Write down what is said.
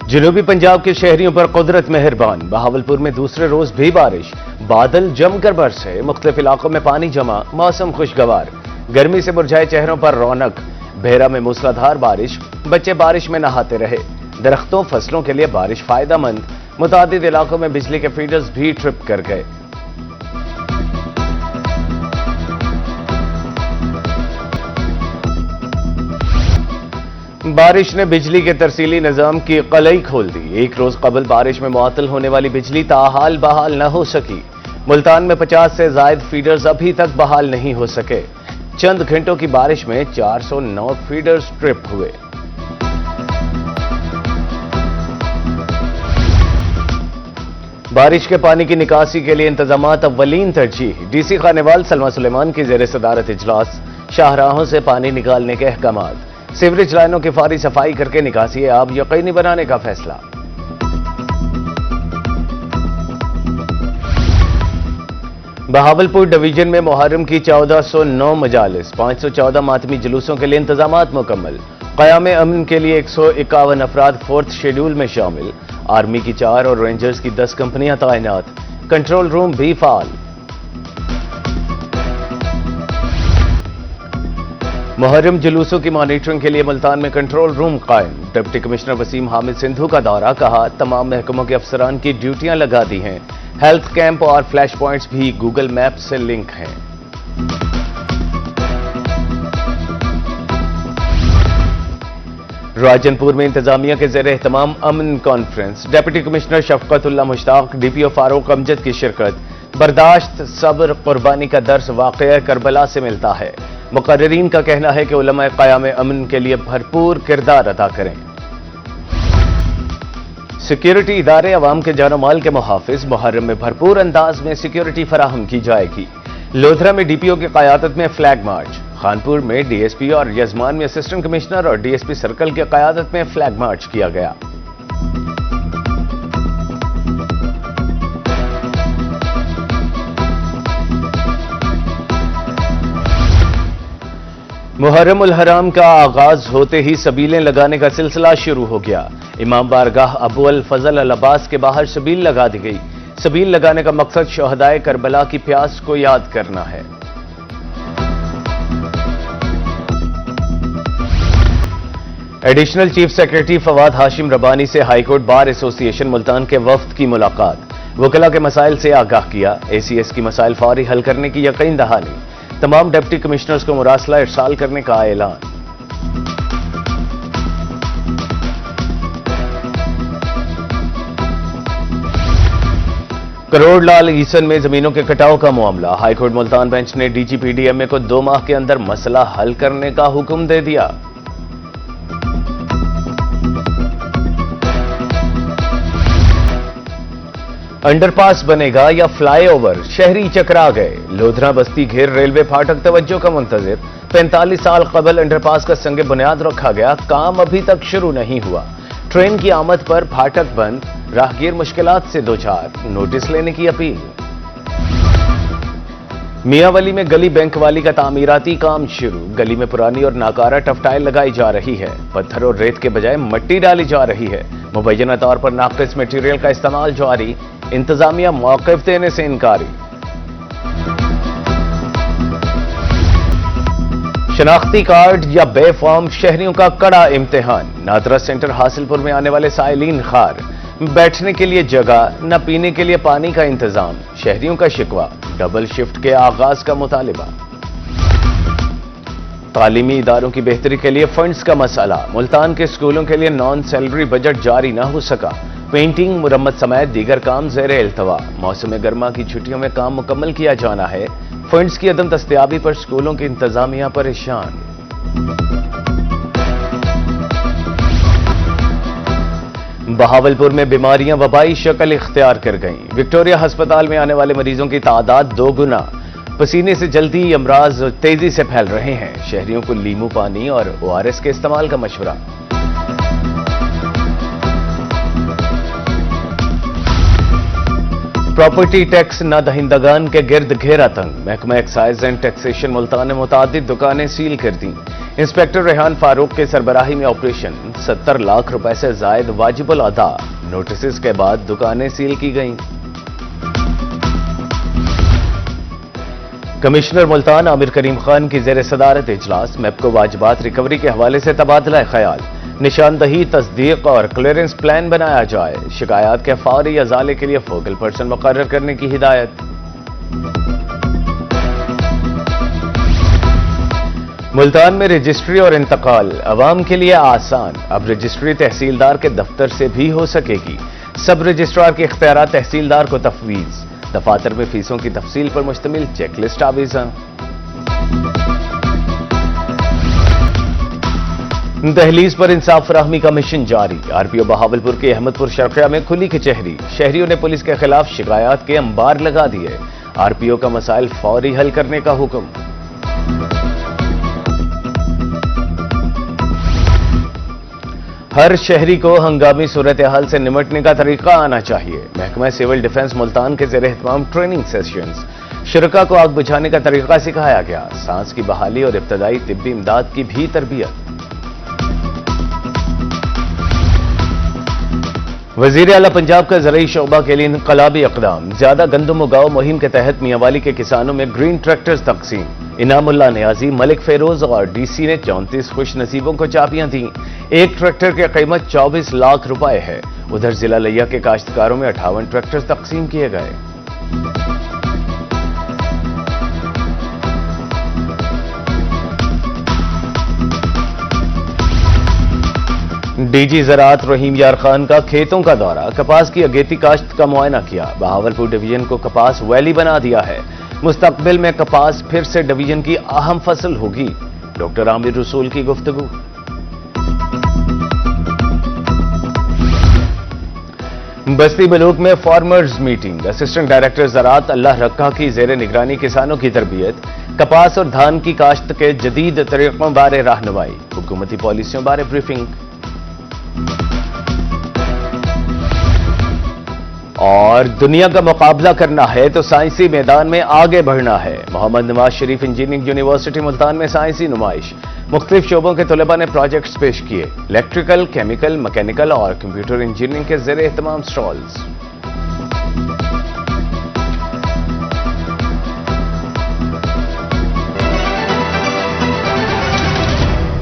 जनूबी पंजाब के शहरियों पर कुदरत मेहरबान। बहावलपुर में दूसरे रोज भी बारिश, बादल जमकर बरसे, मुख्तलिफ इलाकों में पानी जमा, मौसम खुशगवार। गर्मी से मुरझाए चेहरों पर रौनक। भेरा में मूसलाधार बारिश, बच्चे बारिश में नहाते रहे। दरख्तों फसलों के लिए बारिश फायदेमंद। मुतादिद इलाकों में बिजली के फीडर्स भी ट्रिप कर गए। बारिश ने बिजली के तरसीली निजाम की कलई खोल दी। एक रोज कबल बारिश में मुअत्तल होने वाली बिजली ताहाल बहाल न हो सकी। मुल्तान में 50 से जायद फीडर्स अभी तक बहाल नहीं हो सके। चंद घंटों की बारिश में 409 फीडर्स ट्रिप हुए। बारिश के पानी की निकासी के लिए इंतजामात अव्वलीन तरजीह। डीसी खानेवाल सलमा सुलेमान की जेर सदारत इजलास। शाहराहों से पानी निकालने के अहकामात। सीवरेज लाइनों की फौरी सफाई करके निकासी आब यकीनी बनाने का फैसला। बहावलपुर डिवीजन में मुहर्रम की 1409 मजालिस, 514 मातमी जुलूसों के लिए इंतजामात मुकम्मल। क़याम अमन के लिए 151 अफराद 4th शेड्यूल में शामिल। आर्मी की 4 और रेंजर्स की 10 कंपनियां तैनात। कंट्रोल रूम भी फाल। मुहर्रम जुलूसों की मॉनिटरिंग के लिए मुल्तान में कंट्रोल रूम कायम। डिप्टी कमिश्नर वसीम हामिद सिंधु का दौरा, कहा तमाम महकमों के अफसरान की ड्यूटियां लगा दी हैं। हेल्थ कैंप और फ्लैश पॉइंट्स भी गूगल मैप से लिंक हैं। राजनपुर में इंतजामिया के ज़ेर एहतमाम अमन conference. Deputy commissioner Shafqatullah Mushtaq, DPO Farooq Amjad की शिरकत। बर्दाश्त, सब्र, कुर्बानी का दर्स वाक़या करबला से मिलता है। मुकर्रिरीन का कहना है कि उलमाए क़याम अमन के लिए भरपूर किरदार अदा करें। सिक्योरिटी इदारे अवाम के जानो माल के मुहाफिज। मुहर्रम में भरपूर अंदाज में सिक्योरिटी फराहम की जाएगी। लोधरा में डीपीओ की क़यादत में फ्लैग मार्च। खानपुर में डीएसपी और यजमान में असिस्टेंट कमिश्नर और डीएसपी सर्कल की क़यादत में फ्लैग मार्च किया गया। मुहर्रम उल हराम का आगाज होते ही सबीलें लगाने का सिलसिला शुरू हो गया। इमाम बारगाह अबू अल फजल अल अब्बास के बाहर सबील लगा दी गई। सबील लगाने का मकसद शहदाए करबला की प्यास को याद करना है। Additional chief secretary Fawad Hashim Rabbani से हाईकोर्ट बार एसोसिएशन मुल्तान के वफ्द की मुलाकात। वकला के मसाइल से आगाह किया। एसीएस की मसाइल फौरी हल करने की यकीन दहानी। तमाम डिप्टी कमिश्नर्स को मुरासला इरसाल करने का ऐलान। करोड़ लाल ईसन में जमीनों के कटाव का मामला। हाईकोर्ट मुल्तान बेंच ने डीजीपीडीएमए को 2 माह के अंदर मसला हल करने का हुक्म दे दिया। अंडरपास बनेगा या फ्लाईओवर, शहरी चकरा गए। लोधरा बस्ती घेर रेलवे फाटक तवज्जो का मुंतजिर। 45 साल कबल अंडरपास का संगे बुनियाद रखा गया, काम अभी तक शुरू नहीं हुआ। ट्रेन की आमद पर फाटक बंद, राहगीर मुश्किलात से दो चार। नोटिस लेने की अपील। मियांवली में गली बैंक वाली का तामीराती काम शुरू। गली में पुरानी और नाकारा टफटाइल लगाई जा रही है। पत्थर और रेत के बजाय मट्टी डाली जा रही है। मुबैना तौर पर नाकिस मटीरियल का इस्तेमाल जारी। इंतजामिया मौक़िफ़ देने से इनकारी। शनाख्ती कार्ड या बे फॉर्म, शहरियों का कड़ा इम्तिहान। नादरा सेंटर हासिलपुर में आने वाले साइलीन खार। बैठने के लिए जगह, न पीने के लिए पानी का इंतजाम। शहरियों का शिकवा। डबल शिफ्ट के आगाज का मुतालिबा। तालीमी इदारों की बेहतरी के लिए फंड्स का मसला। मुल्तान के स्कूलों के लिए नॉन सैलरी बजट जारी न हो सका। पेंटिंग, मुरम्मत समेत दीगर काम ज़ेरे इल्तवा। मौसम गर्मा की छुट्टियों में काम मुकम्मल किया जाना है। फंड्स की अदम दस्तयाबी पर स्कूलों की इंतजामिया परेशान। बहावलपुर में बीमारियां वबाई शक्ल इख्तियार कर गईं। विक्टोरिया अस्पताल में आने वाले मरीजों की तादाद 2 गुना। पसीने से जल्दी अमराज तेजी से फैल रहे हैं। शहरियों को लीमू पानी और ORS के इस्तेमाल का मशवरा। प्रॉपर्टी टैक्स न दहिंदगान के गिर्द घेरा तंग। महकमा एक्साइज एंड टैक्सेशन मुल्तान ने मुतादिद दुकानें सील कर दी। इंस्पेक्टर रेहान फारूक के सरबराही में ऑपरेशन, 70 लाख रुपए से जायद वाजिबुल अदा नोटिस के बाद दुकानें सील की गईं। कमिश्नर मुल्तान आमिर करीम खान की जेर सदारत इजलास, मैपको वाजिबात रिकवरी के हवाले से तबादला ख्याल, निशानदही, तस्दीक और क्लियरेंस प्लान बनाया जाए, शिकायत के फौरी अजाले के लिए फोकल पर्सन मुकर्रर करने की हिदायत। मुल्तान में रजिस्ट्री और इंतकाल अवाम के लिए आसान, अब रजिस्ट्री तहसीलदार के दफ्तर से भी हो सकेगी। सब रजिस्ट्रार के इख्तियारात तहसीलदार को तफवीज, दफातर में फीसों की तफसील पर मुश्तमिल चेकलिस्ट आवीज़। दहलीज पर इंसाफ फराहमी का मिशन जारी, आरपीओ बहावलपुर के अहमदपुर शर्किया में खुली कचहरी, शहरियों ने पुलिस के खिलाफ शिकायत के अंबार लगा दिए, आरपीओ का मसाइल फौरी हल करने का हुक्म। हर शहरी को हंगामी सूरत हाल से निमटने का तरीका आना चाहिए, महकमा सिविल डिफेंस मुल्तान के ज़ेर एहतमाम ट्रेनिंग सेशंस, शुरका को आग बुझाने का तरीका सिखाया गया, सांस की बहाली और इब्तदाई तिब्बी इमदाद की भी तरबियत। वजीर आला पंजाब का ज़रई शोबा के लिए इनकलाबी इक़दाम, ज्यादा गंदम उगाओ मुहिम के तहत मियांवाली के किसानों में ग्रीन ट्रैक्टर्स तकसीम, इनामुल्लाह नियाजी, मलिक फेरोज और डीसी ने 34 खुश नसीबों को चाबियां दी। एक ट्रैक्टर की कीमत 24 लाख रुपए है। उधर जिला लिया के काश्तकारों में 58 ट्रैक्टर तकसीम किए गए। डीजी ज़राअत रहीम यार खान का खेतों का दौरा, कपास की अगेती काश्त का मुआयना किया, बहावलपुर डिवीजन को कपास वैली बना दिया है, मुस्तकबिल में कपास फिर से डिवीजन की अहम फसल होगी, डॉक्टर आमिर रसूल की गुफ्तगू। बस्ती बलूक में फार्मर्स मीटिंग, असिस्टेंट डायरेक्टर ज़राअत अल्लाह रक्का की ज़ेर निगरानी किसानों की तरबियत, कपास और धान की काश्त के जदीद तरीकों बारे रहनुमाई, हुकूमती पॉलिसियों बारे ब्रीफिंग। और दुनिया का मुकाबला करना है तो साइंसी मैदान में आगे बढ़ना है, मोहम्मद नवाज शरीफ इंजीनियरिंग यूनिवर्सिटी मुल्तान में साइंसी नुमाइश, मुख्तलिफ शोबों के तलबा ने प्रोजेक्ट्स पेश किए, इलेक्ट्रिकल, केमिकल, मैकेनिकल और कंप्यूटर इंजीनियरिंग के ज़ेर एहतमाम स्टॉल्स।